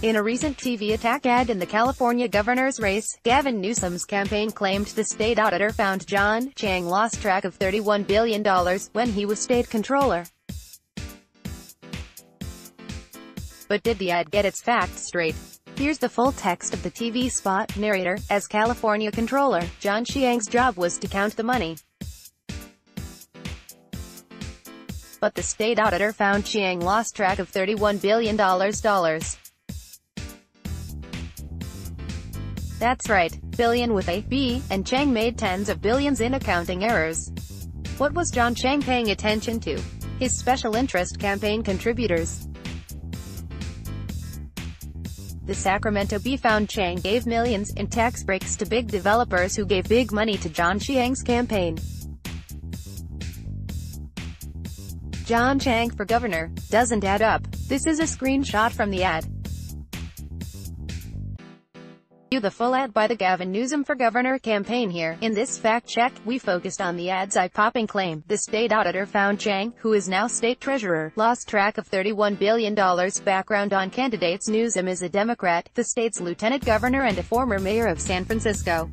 In a recent TV attack ad in the California governor's race, Gavin Newsom's campaign claimed the state auditor found Chiang lost track of $31 billion when he was state controller. But did the ad get its facts straight? Here's the full text of the TV spot. Narrator: as California controller, Chiang's job was to count the money. But the state auditor found Chiang lost track of $31 billion. That's right, billion with a B, and Chiang made tens of billions in accounting errors. What was Chiang paying attention to? His special interest campaign contributors. The Sacramento Bee found Chiang gave millions in tax breaks to big developers who gave big money to Chiang's campaign. Chiang for governor doesn't add up. This is a screenshot from the ad. View the full ad by the Gavin Newsom for Governor campaign here. In this fact check, we focused on the ad's eye-popping claim. The state auditor found Chiang, who is now state treasurer, lost track of $31 billion. Background on candidates: Newsom is a Democrat, the state's lieutenant governor and a former mayor of San Francisco.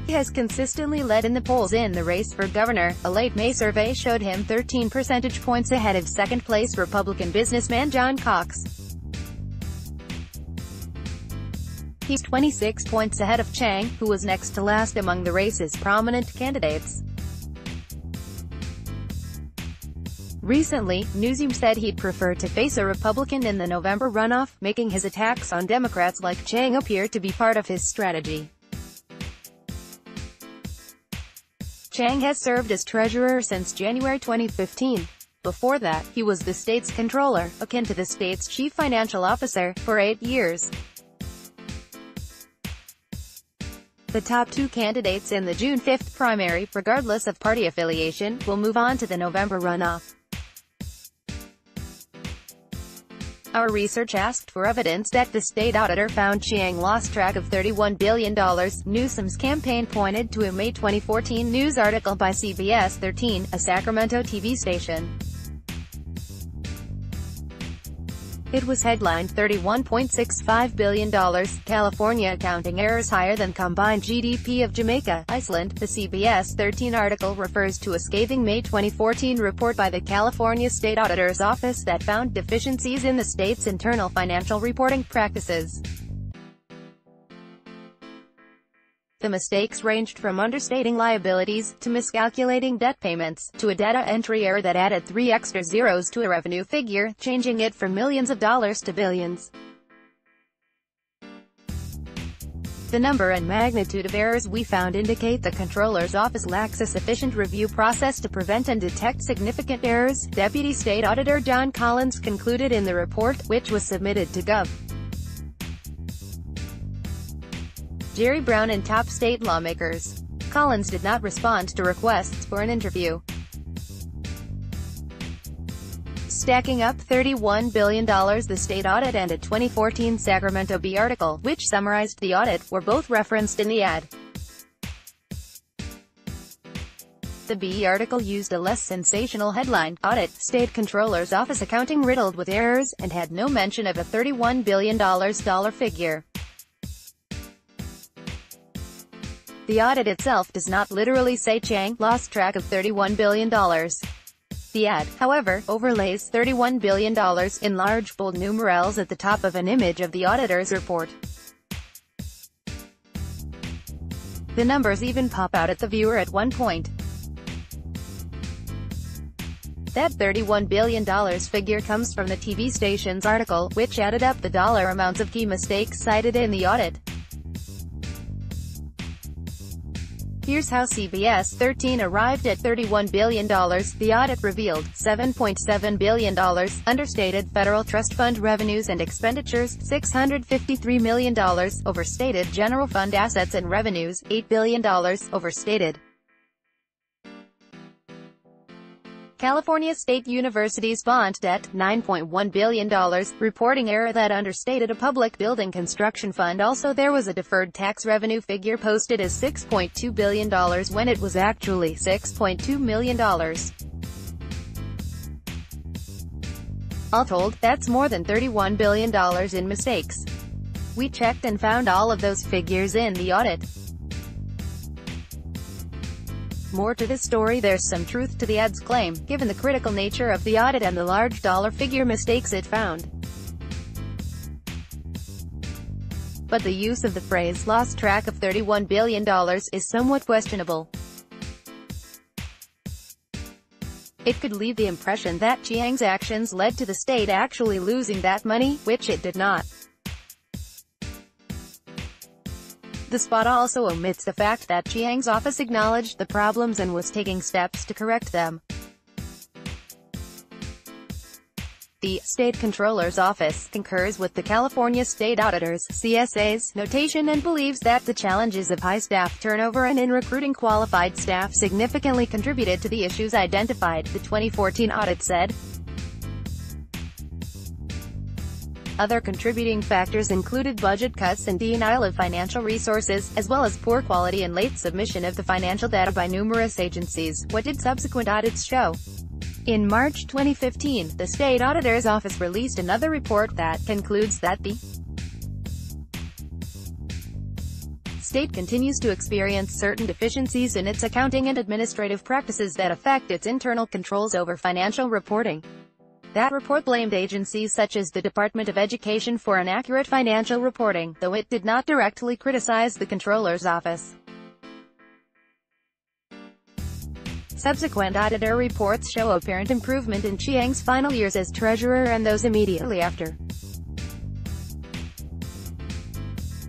He has consistently led in the polls in the race for governor. A late May survey showed him 13 percentage points ahead of second-place Republican businessman John Cox. He's 26 points ahead of Chiang, who was next to last among the race's prominent candidates. Recently, Newsom said he'd prefer to face a Republican in the November runoff, making his attacks on Democrats like Chiang appear to be part of his strategy. Chiang has served as treasurer since January 2015. Before that, he was the state's controller, akin to the state's chief financial officer, for 8 years. The top two candidates in the June 5th primary, regardless of party affiliation, will move on to the November runoff. Our research asked for evidence that the state auditor found Chiang lost track of $31 billion. Newsom's campaign pointed to a May 2014 news article by CBS 13, a Sacramento TV station. It was headlined $31.65 billion, California accounting errors higher than combined GDP of Jamaica, Iceland. The CBS 13 article refers to a scathing May 2014 report by the California State Auditor's Office that found deficiencies in the state's internal financial reporting practices. The mistakes ranged from understating liabilities, to miscalculating debt payments, to a data entry error that added 3 extra zeros to a revenue figure, changing it from millions of dollars to billions. The number and magnitude of errors we found indicate the Comptroller's Office lacks a sufficient review process to prevent and detect significant errors, Deputy State Auditor John Collins concluded in the report, which was submitted to Gov. Jerry Brown and top state lawmakers. Collins did not respond to requests for an interview. Stacking up $31 billion. The state audit and a 2014 Sacramento Bee article, which summarized the audit, were both referenced in the ad. The Bee article used a less sensational headline, Audit, State Controller's Office accounting riddled with errors, and had no mention of a $31 billion figure. The audit itself does not literally say Chiang lost track of $31 billion. The ad, however, overlays $31 billion in large bold numerals at the top of an image of the auditor's report. The numbers even pop out at the viewer at one point. That $31 billion figure comes from the TV station's article, which added up the dollar amounts of key mistakes cited in the audit. Here's how CBS 13 arrived at $31 billion. The audit revealed $7.7 billion, understated federal trust fund revenues and expenditures, $653 million, overstated general fund assets and revenues, $8 billion, overstated. California State University's bond debt, $9.1 billion, reporting error that understated a public building construction fund. Also, there was a deferred tax revenue figure posted as $6.2 billion when it was actually $6.2 million. All told, that's more than $31 billion in mistakes. We checked and found all of those figures in the audit. More to this story. There's some truth to the audit's claim, given the critical nature of the audit and the large dollar-figure mistakes it found. But the use of the phrase "lost track of $31 billion" is somewhat questionable. It could leave the impression that Chiang's actions led to the state actually losing that money, which it did not. The spot also omits the fact that Chiang's office acknowledged the problems and was taking steps to correct them. The State Controller's Office concurs with the California State Auditors (CSA's) notation and believes that the challenges of high staff turnover and in recruiting qualified staff significantly contributed to the issues identified, the 2014 audit said. Other contributing factors included budget cuts and denial of financial resources, as well as poor quality and late submission of the financial data by numerous agencies. What did subsequent audits show? In March 2015, the State Auditor's Office released another report that concludes that the state continues to experience certain deficiencies in its accounting and administrative practices that affect its internal controls over financial reporting. That report blamed agencies such as the Department of Education for inaccurate financial reporting, though it did not directly criticize the Controller's Office. Subsequent auditor reports show apparent improvement in Chiang's final years as treasurer and those immediately after.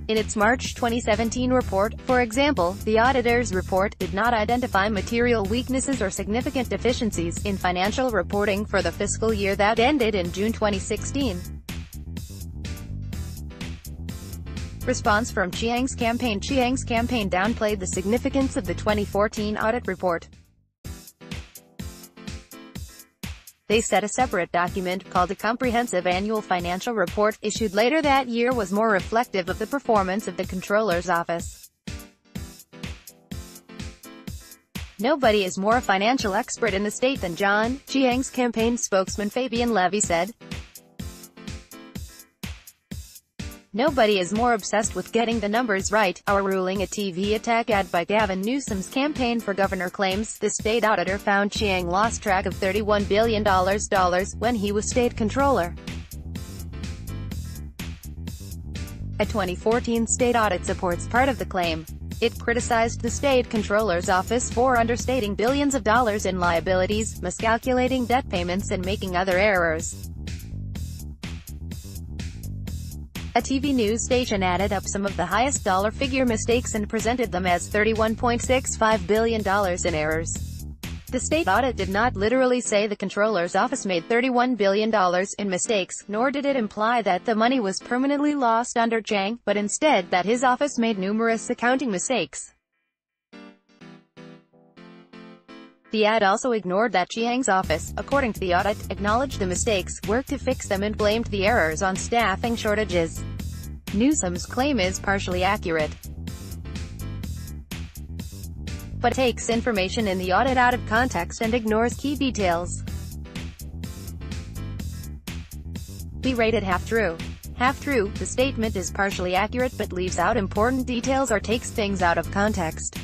In its March 2017 report, for example, the auditor's report did not identify material weaknesses or significant deficiencies in financial reporting for the fiscal year that ended in June 2016. Response from Chiang's campaign. Chiang's campaign downplayed the significance of the 2014 audit report. They said a separate document, called a Comprehensive Annual Financial Report, issued later that year was more reflective of the performance of the Controller's Office. Nobody is more a financial expert in the state than John, Chiang's campaign spokesman Fabian Levy said. Nobody is more obsessed with getting the numbers right. Our ruling, a TV attack ad by Gavin Newsom's campaign for governor, claims the state auditor found Chiang lost track of $31 billion when he was state controller. A 2014 state audit supports part of the claim. It criticized the state controller's office for understating billions of dollars in liabilities, miscalculating debt payments and making other errors. A TV news station added up some of the highest dollar-figure mistakes and presented them as $31.65 billion in errors. The state audit did not literally say the Controller's Office made $31 billion in mistakes, nor did it imply that the money was permanently lost under Chiang, but instead that his office made numerous accounting mistakes. The ad also ignored that Chiang's office, according to the audit, acknowledged the mistakes, worked to fix them and blamed the errors on staffing shortages. Newsom's claim is partially accurate, but takes information in the audit out of context and ignores key details. We rate it half true. Half true, the statement is partially accurate but leaves out important details or takes things out of context.